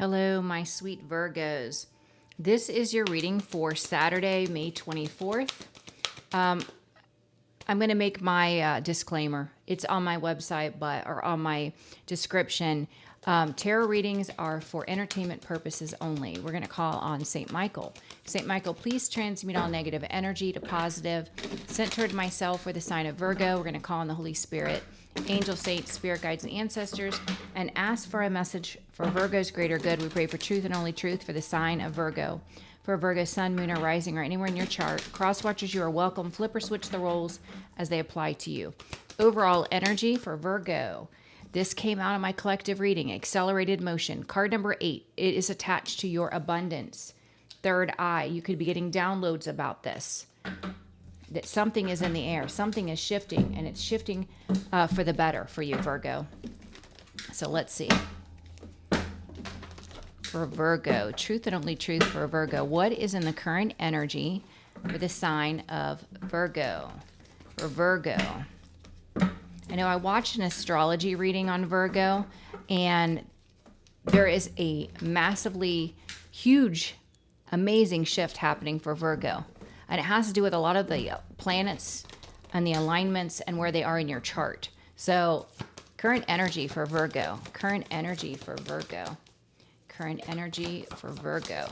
Hello, my sweet Virgos. This is your reading for Saturday, May 24th. I'm going to make my disclaimer. It's on my website, or on my description. Tarot readings are for entertainment purposes only. We're going to call on St. Michael. St. Michael, please transmute all negative energy to positive. Sent toward myself for the sign of Virgo. We're going to call on the Holy Spirit, angel, saints, spirit guides, and ancestors, and ask for a message for Virgo's greater good. We pray for truth and only truth for the sign of Virgo. For Virgo, sun, moon, or rising, or anywhere in your chart, cross watchers, you are welcome. Flip or switch the roles as they apply to you. Overall energy for Virgo. This came out of my collective reading, accelerated motion. Card number 8, it is attached to your abundance. Third eye, you could be getting downloads about this. That something is in the air, something is shifting, and it's shifting for the better for you, Virgo. So let's see. For Virgo, truth and only truth for Virgo. What is in the current energy for the sign of Virgo? For Virgo. I know I watched an astrology reading on Virgo, and there is a massively huge, amazing shift happening for Virgo. And it has to do with a lot of the planets and the alignments and where they are in your chart. So current energy for Virgo. Current energy for Virgo. Current energy for Virgo.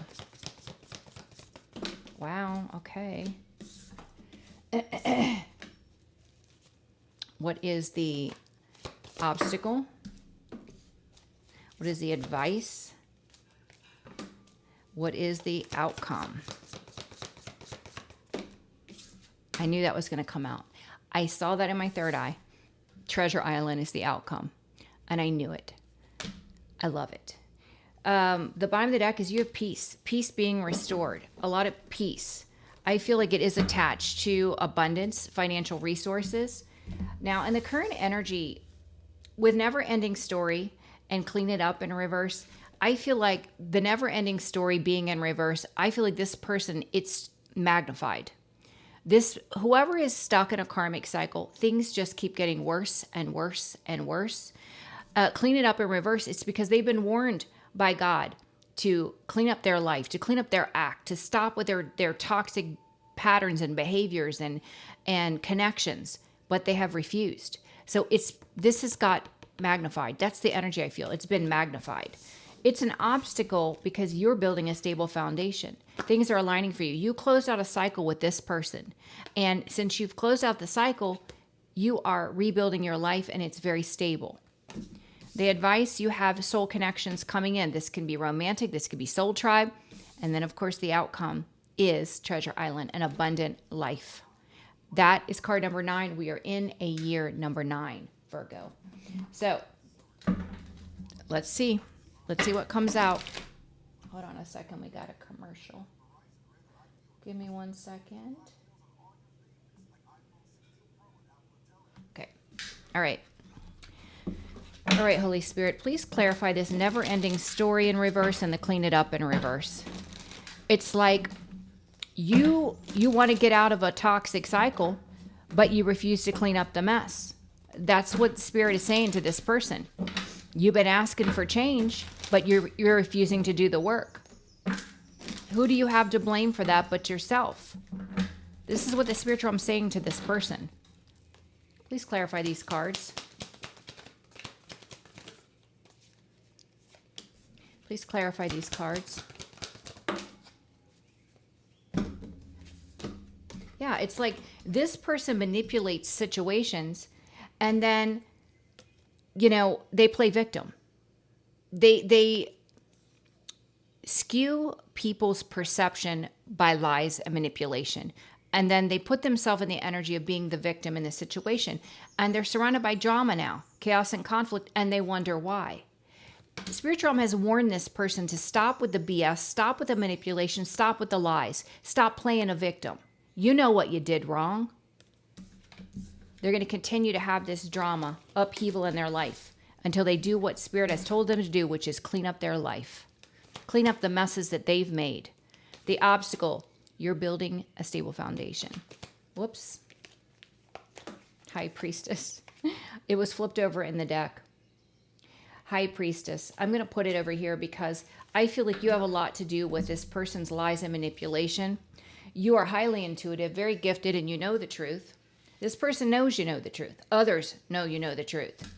Wow, okay. What is the obstacle? What is the advice? What is the outcome? I knew that was going to come out. I saw that in my third eye. Treasure Island is the outcome. And I knew it. I love it. The bottom of the deck is you have peace. Peace being restored. A lot of peace. I feel like it is attached to abundance, financial resources. Now, in the current energy, with never-ending story and clean it up in reverse, I feel like the never-ending story being in reverse, I feel like this person, it's magnified. Whoever is stuck in a karmic cycle, things just keep getting worse and worse and worse. Clean it up in reverse. It's because they've been warned by God to clean up their life, to clean up their act, to stop with their toxic patterns and behaviors and connections, but they have refused. So this has got magnified. That's the energy I feel. It's been magnified. It's an obstacle because you're building a stable foundation. Things are aligning for you. You closed out a cycle with this person. And since you've closed out the cycle, you are rebuilding your life and it's very stable. The advice, you have soul connections coming in. This can be romantic. This could be soul tribe. And then, of course, the outcome is Treasure Island, an abundant life. That is card number 9. We are in a year number 9, Virgo. So let's see. Let's see what comes out. Hold on a second. We got a commercial. Give me 1 second. Okay. All right. All right, Holy Spirit, please clarify this never-ending story in reverse and the clean it up in reverse. It's like you want to get out of a toxic cycle, but you refuse to clean up the mess. That's what Spirit is saying to this person. You've been asking for change, but you're refusing to do the work. Who do you have to blame for that but yourself? This is what the spiritual I'm saying to this person. Please clarify these cards. Please clarify these cards. Yeah, it's like this person manipulates situations and then, they play victim. They skew people's perception by lies and manipulation. And then they put themselves in the energy of being the victim in the situation. And they're surrounded by drama now, chaos and conflict, and they wonder why. The spiritual realm has warned this person to stop with the BS, stop with the manipulation, stop with the lies, stop playing a victim. You know what you did wrong. They're going to continue to have this drama, upheaval in their life until they do what Spirit has told them to do, which is clean up their life. Clean up the messes that they've made. The obstacle, you're building a stable foundation. Whoops. High Priestess. It was flipped over in the deck. High Priestess. I'm going to put it over here because I feel like you have a lot to do with this person's lies and manipulation. You are highly intuitive, very gifted, and you know the truth. This person knows you know the truth. Others know you know the truth.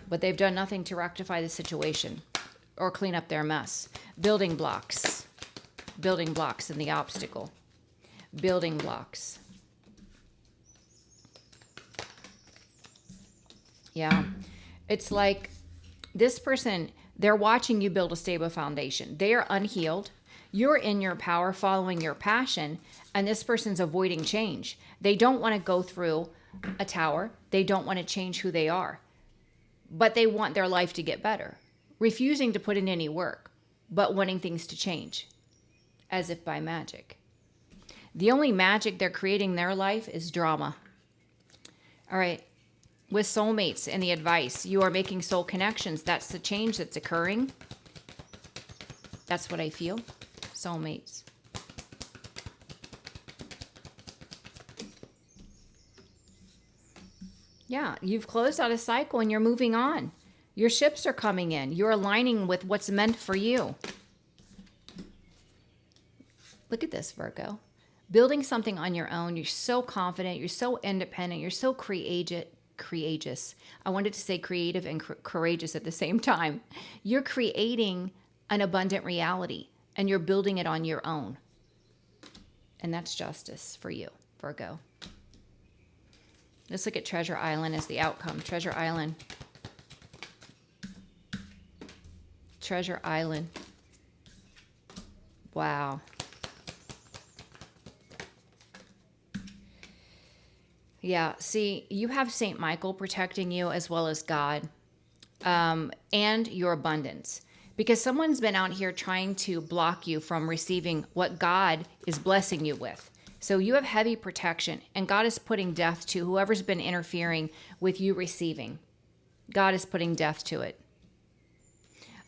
But they've done nothing to rectify the situation or clean up their mess. Building blocks. Building blocks in the obstacle. Building blocks. Yeah. It's like this person, they're watching you build a stable foundation. They are unhealed. You're in your power, following your passion, and this person's avoiding change. They don't want to go through a tower. They don't want to change who they are. But they want their life to get better. Refusing to put in any work, but wanting things to change, as if by magic. The only magic they're creating in their life is drama. All right. With soulmates and the advice, you are making soul connections. That's the change that's occurring. That's what I feel. Soulmates. Yeah, you've closed out a cycle and you're moving on. Your ships are coming in. You're aligning with what's meant for you. Look at this, Virgo. Building something on your own. You're so confident. You're so independent. You're so courageous. I wanted to say creative and courageous at the same time. You're creating an abundant reality and you're building it on your own. And that's justice for you, Virgo. Let's look at Treasure Island as the outcome. Treasure Island. Treasure Island. Wow. Yeah, see, you have Saint Michael protecting you as well as God, and your abundance. Because someone's been out here trying to block you from receiving what God is blessing you with. So you have heavy protection, and God is putting death to whoever's been interfering with you receiving. God is putting death to it.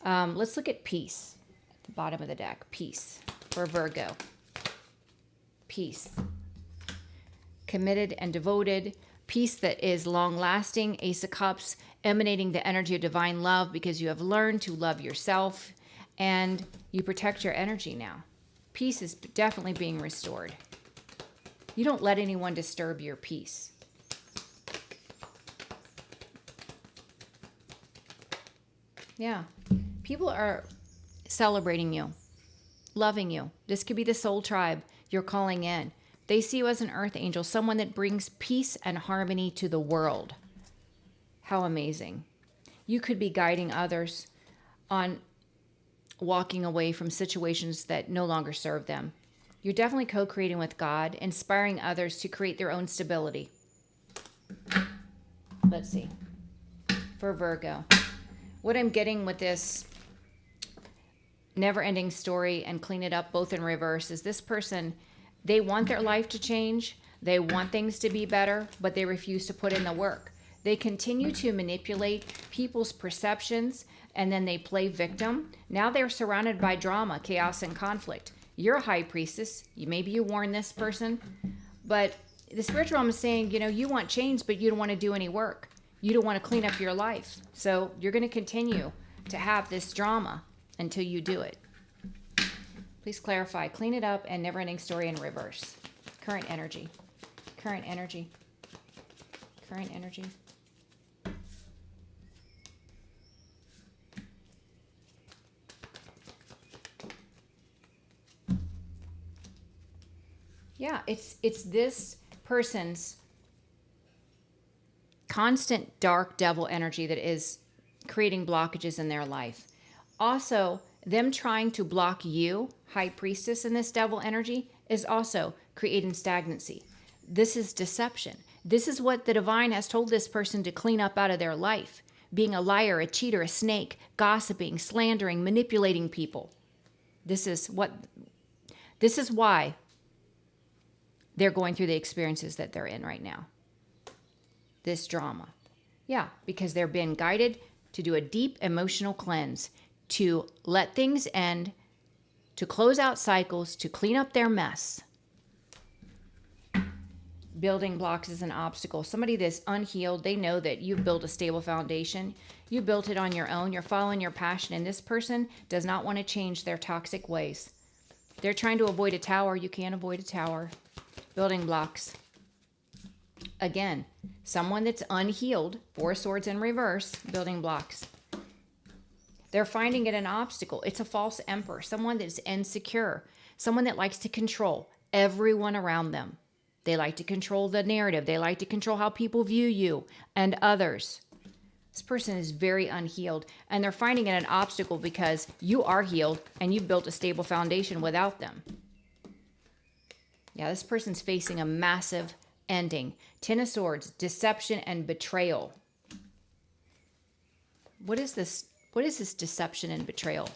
Let's look at peace at the bottom of the deck. Peace for Virgo. Peace. Committed and devoted. Peace that is long-lasting. Ace of Cups, emanating the energy of divine love because you have learned to love yourself and you protect your energy now. Peace is definitely being restored. You don't let anyone disturb your peace. Yeah. People are celebrating you, loving you. This could be the soul tribe you're calling in. They see you as an earth angel, someone that brings peace and harmony to the world. How amazing. You could be guiding others on walking away from situations that no longer serve them. You're definitely co-creating with God, inspiring others to create their own stability. Let's see. For Virgo, what I'm getting with this never-ending story and clean it up both in reverse is this person, they want their life to change. They want things to be better, but they refuse to put in the work. They continue to manipulate people's perceptions, and then they play victim. Now they're surrounded by drama, chaos, and conflict. You're a high priestess. Maybe you warn this person, but the spiritual realm is saying, you want change, but you don't want to do any work. You don't want to clean up your life. So you're going to continue to have this drama until you do it. Please clarify. Clean it up and never-ending story in reverse. Current energy. Current energy. Current energy. Yeah, it's this person's constant dark devil energy that is creating blockages in their life. Also, them trying to block you, high priestess, in this devil energy is also creating stagnancy. This is deception. This is what the divine has told this person to clean up out of their life. Being a liar, a cheater, a snake, gossiping, slandering, manipulating people. This is why they're going through the experiences that they're in right now. This drama. Yeah, because they're being guided to do a deep emotional cleanse, to let things end, to close out cycles, to clean up their mess. Building blocks is an obstacle. Somebody that's unhealed, they know that you've built a stable foundation. You built it on your own. You're following your passion. And this person does not want to change their toxic ways. They're trying to avoid a tower. You can't avoid a tower. Building blocks. Again, someone that's unhealed. 4 swords in reverse. Building blocks. They're finding it an obstacle. It's a false emperor. Someone that's insecure. Someone that likes to control everyone around them. They like to control the narrative. They like to control how people view you and others. This person is very unhealed, and they're finding it an obstacle because you are healed and you built a stable foundation without them. Yeah, this person's facing a massive ending. 10 of Swords, deception and betrayal. What is this? What is this deception and betrayal?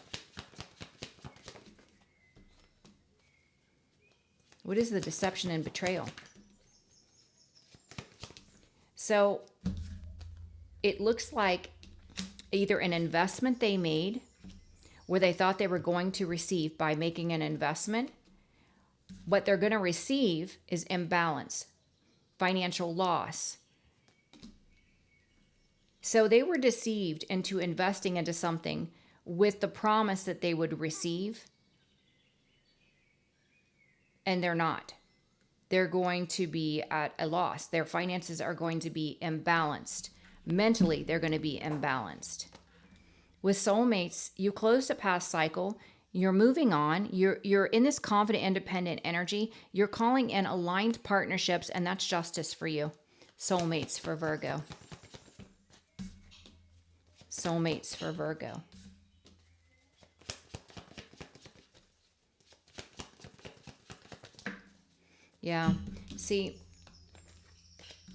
What is the deception and betrayal? So it looks like either an investment they made where they thought they were going to receive by making an investment. What they're going to receive is imbalance, financial loss. So they were deceived into investing into something with the promise that they would receive. And they're not. They're going to be at a loss. Their finances are going to be imbalanced. Mentally, they're going to be imbalanced. With soulmates, you closed a past cycle. You're moving on. You're in this confident, independent energy. You're calling in aligned partnerships, and that's justice for you. Soulmates for Virgo. Soulmates for Virgo. Yeah. See,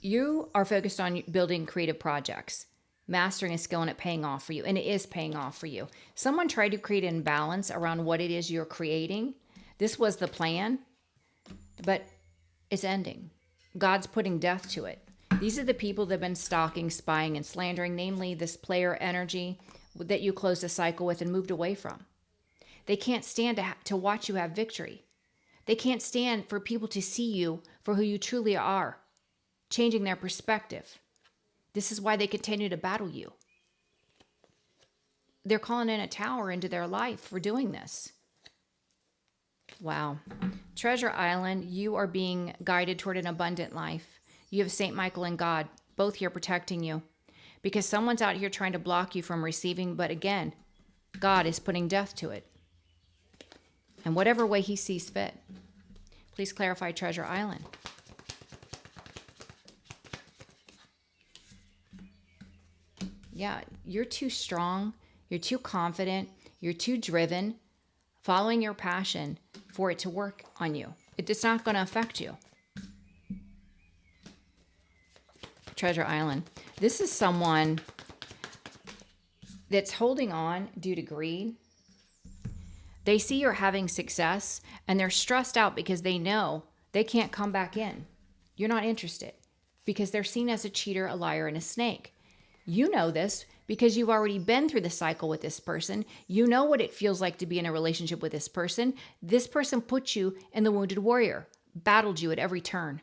you are focused on building creative projects, mastering a skill, and it paying off for you. And it is paying off for you. Someone tried to create an imbalance around what it is you're creating. This was the plan, but it's ending. God's putting death to it. These are the people that have been stalking, spying, and slandering, namely this player energy that you closed a cycle with and moved away from. They can't stand to watch you have victory. They can't stand for people to see you for who you truly are, changing their perspective. This is why they continue to battle you. They're calling in a tower into their life for doing this. Wow. Treasure Island, you are being guided toward an abundant life. You have Saint Michael and God, both here protecting you. Because someone's out here trying to block you from receiving, but again, God is putting death to it. In whatever way he sees fit. Please clarify Treasure Island. Yeah, you're too strong. You're too confident. You're too driven. Following your passion for it to work on you. It's not going to affect you. Treasure Island. This is someone that's holding on due to greed. They see you're having success and they're stressed out because they know they can't come back in. You're not interested because they're seen as a cheater, a liar, and a snake. You know this because you've already been through the cycle with this person. You know what it feels like to be in a relationship with this person. This person put you in the wounded warrior, battled you at every turn,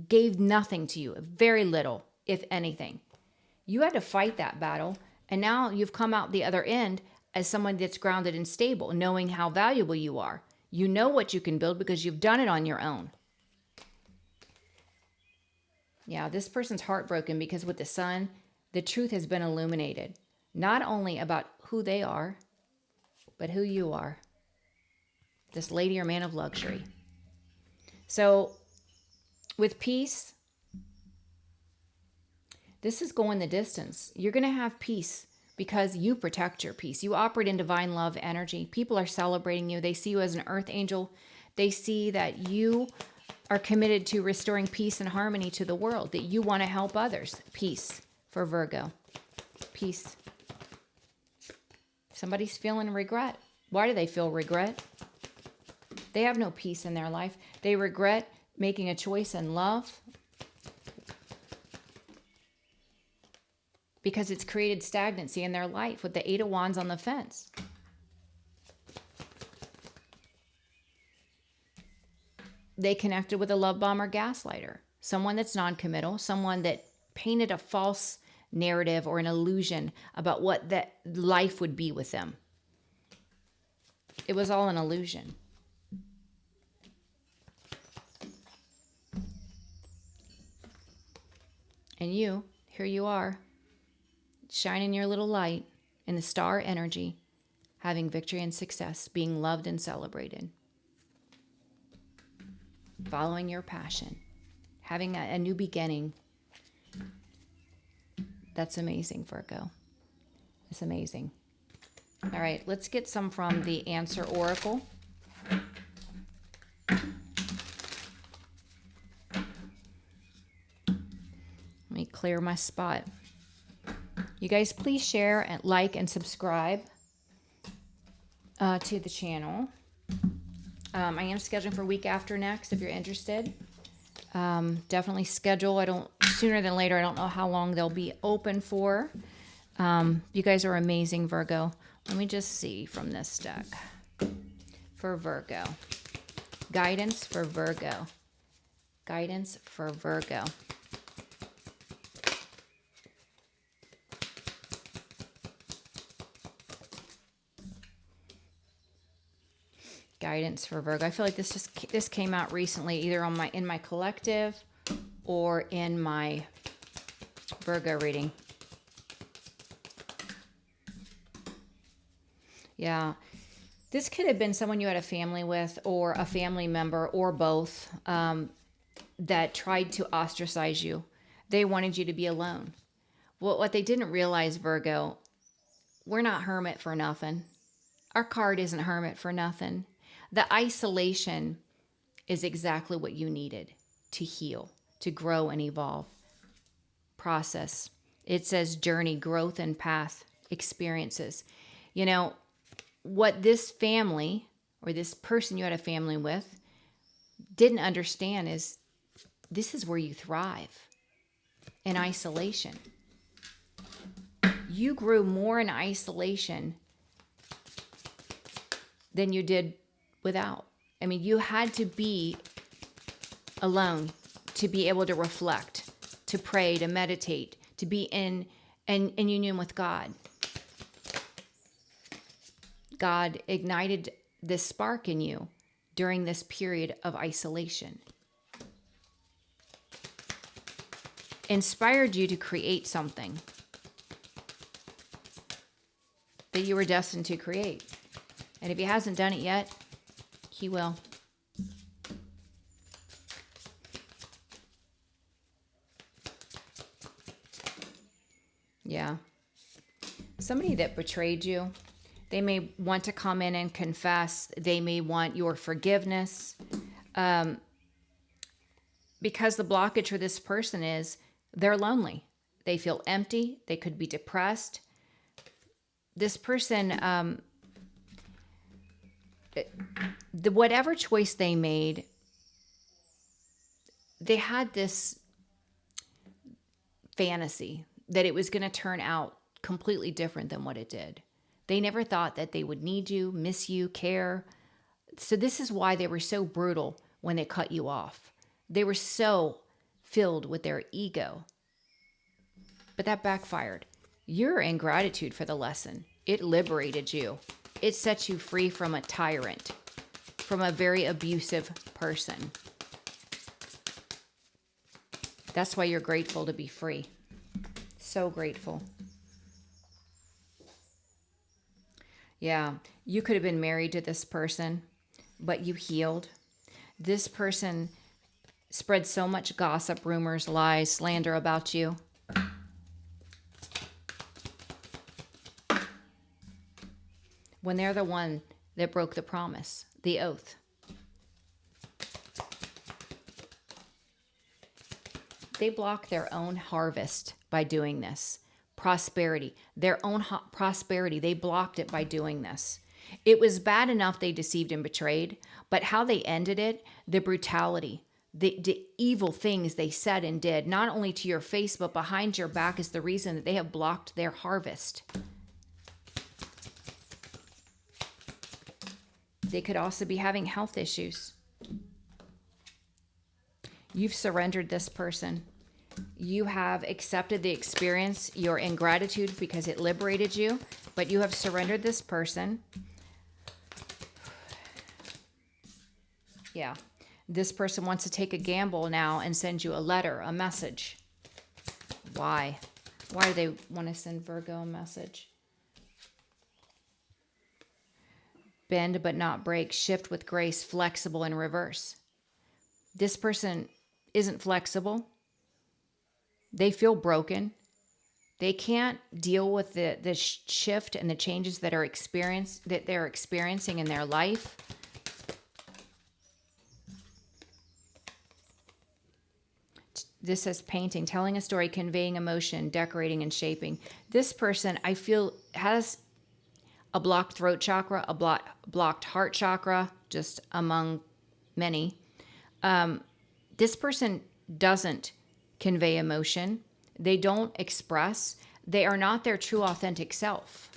gave nothing to you, very little, if anything. You had to fight that battle, and now you've come out the other end as someone that's grounded and stable, knowing how valuable you are. You know what you can build because you've done it on your own. Yeah, this person's heartbroken because with the sun, the truth has been illuminated. Not only about who they are, but who you are. This lady or man of luxury. So, with peace, this is going the distance. You're going to have peace because you protect your peace. You operate in divine love energy. People are celebrating you. They see you as an earth angel. They see that you are committed to restoring peace and harmony to the world, that you want to help others. Peace for Virgo. Peace. Somebody's feeling regret. Why do they feel regret? They have no peace in their life. They regret making a choice in love because it's created stagnancy in their life with the 8 of Wands on the fence. They connected with a love bomb or gaslighter, someone that's non-committal, someone that painted a false narrative or an illusion about what that life would be with them. It was all an illusion. And you, here you are, shining your little light in the star energy, having victory and success, being loved and celebrated, following your passion, having a new beginning. That's amazing, Virgo. It's amazing. All right, let's get some from the Answer Oracle. Let me clear my spot. You guys, please share and like and subscribe to the channel. I am scheduling for week after next if you're interested. Definitely schedule. Sooner than later. I don't know how long they'll be open for. You guys are amazing, Virgo. Let me just see from this deck for Virgo. Guidance for Virgo. Guidance for Virgo. Guidance for Virgo. I feel like this came out recently, either in my collective or in my Virgo reading. Yeah, this could have been someone you had a family with, or a family member, or both, that tried to ostracize you. They wanted you to be alone. Well, what they didn't realize, Virgo, we're not hermit for nothing. Our card isn't hermit for nothing. The isolation is exactly what you needed to heal, to grow and evolve. Process. It says journey, growth, and path, experiences. You know, what this family or this person you had a family with didn't understand is this is where you thrive, in isolation. You grew more in isolation than you did without. I mean, you had to be alone to be able to reflect, to pray, to meditate, to be in union with God. God ignited this spark in you during this period of isolation. Inspired you to create something that you were destined to create. And if he hasn't done it yet, he will. Yeah. Somebody that betrayed you, they may want to come in and confess. They may want your forgiveness. Because the blockage for this person is they're lonely. They feel empty. They could be depressed. This person, whatever choice they made, they had this fantasy that it was going to turn out completely different than what it did. They never thought that they would need you, miss you, care. So this is why they were so brutal when they cut you off. They were so filled with their ego. But that backfired. You're in gratitude for the lesson. It liberated you. It set you free from a tyrant, from a very abusive person. That's why you're grateful to be free. So grateful. Yeah, you could have been married to this person, but you healed. This person spread so much gossip, rumors, lies, slander about you. When they're the one that broke the promise, the oath. They block their own harvest by doing this. Prosperity, their own prosperity, they blocked it by doing this. It was bad enough they deceived and betrayed, but how they ended it, the brutality, the evil things they said and did, not only to your face, but behind your back, is the reason that they have blocked their harvest. They could also be having health issues. You've surrendered this person. You have accepted the experience. You're in gratitude because it liberated you, but you have surrendered this person. Yeah. This person wants to take a gamble now and send you a letter, a message. Why? Why do they want to send Virgo a message? Bend but not break, shift with grace, flexible in reverse. This person isn't flexible. They feel broken. They can't deal with the shift and the changes that they're experiencing in their life. This says painting, telling a story, conveying emotion, decorating, and shaping. This person, I feel, has a blocked throat chakra, a blocked heart chakra, just among many. This person doesn't convey emotion. They don't express. They are not their true, authentic self.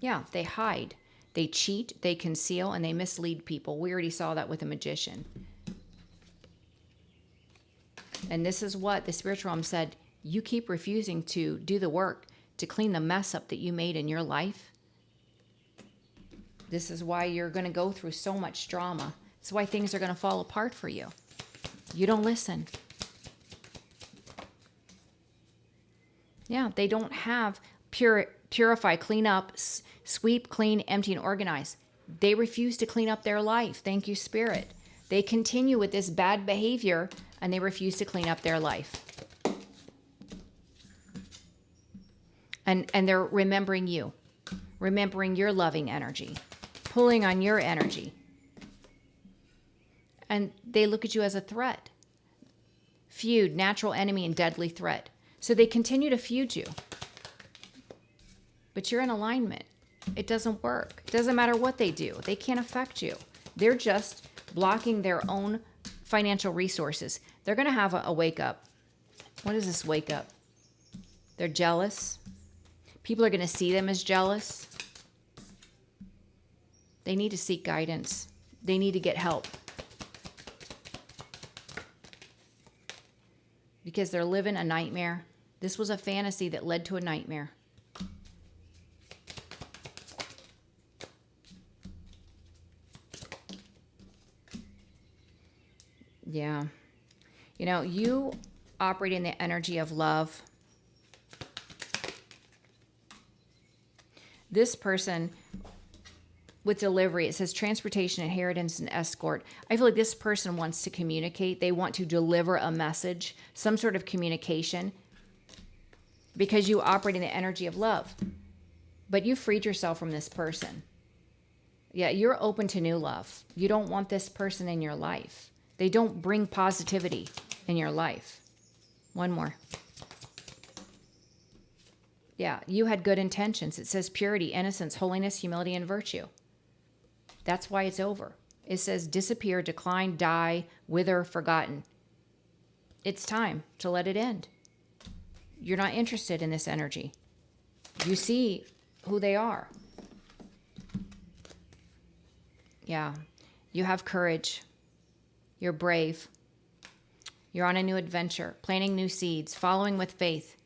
Yeah, they hide. They cheat, they conceal, and they mislead people. We already saw that with a magician. And this is what the spiritual realm said. You keep refusing to do the work to clean the mess up that you made in your life. This is why you're going to go through so much drama. It's why things are going to fall apart for you. You don't listen. Yeah, they don't have purify, clean up, sweep, clean, empty, and organize. They refuse to clean up their life. Thank you, Spirit. They continue with this bad behavior and they refuse to clean up their life. And they're remembering you, remembering your loving energy, pulling on your energy. And they look at you as a threat. Feud, natural enemy, and deadly threat. So they continue to feud you. But you're in alignment. It doesn't work. It doesn't matter what they do. They can't affect you. They're just blocking their own financial resources. They're going to have a wake up. What is this wake up? They're jealous. People are going to see them as jealous. They need to seek guidance. They need to get help. Because they're living a nightmare. This was a fantasy that led to a nightmare. Yeah. You know, you operate in the energy of love. This person with delivery, it says transportation, inheritance, and escort. I feel like this person wants to communicate. They want to deliver a message, some sort of communication, because you operate in the energy of love. But you freed yourself from this person. Yeah, you're open to new love. You don't want this person in your life. They don't bring positivity in your life. One more. Yeah, you had good intentions. It says purity, innocence, holiness, humility, and virtue. That's why it's over. It says disappear, decline, die, wither, forgotten. It's time to let it end. You're not interested in this energy. You see who they are. Yeah, you have courage. You're brave. You're on a new adventure, planting new seeds, following with faith,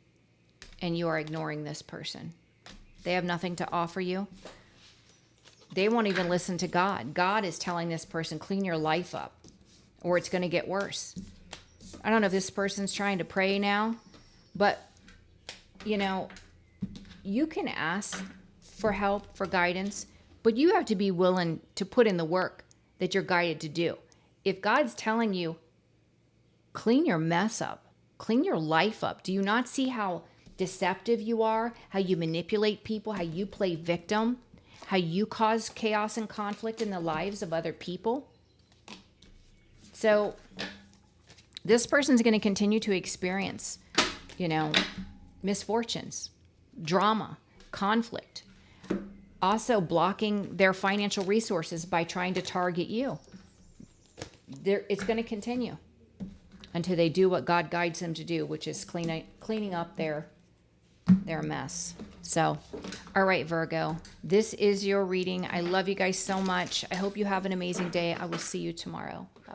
and you are ignoring this person. They have nothing to offer you. They won't even listen to God. God is telling this person, clean your life up, or it's going to get worse. I don't know if this person's trying to pray now, but, you know, you can ask for help, for guidance, but you have to be willing to put in the work that you're guided to do. If God's telling you, clean your mess up, clean your life up, do you not see how deceptive you are, how you manipulate people, how you play victim, how you cause chaos and conflict in the lives of other people? So this person's going to continue to experience, you know, misfortunes, drama, conflict, also blocking their financial resources by trying to target you. It's going to continue until they do what God guides them to do, which is cleaning up their mess. So, all right, Virgo, this is your reading. I love you guys so much. I hope you have an amazing day. I will see you tomorrow. Bye.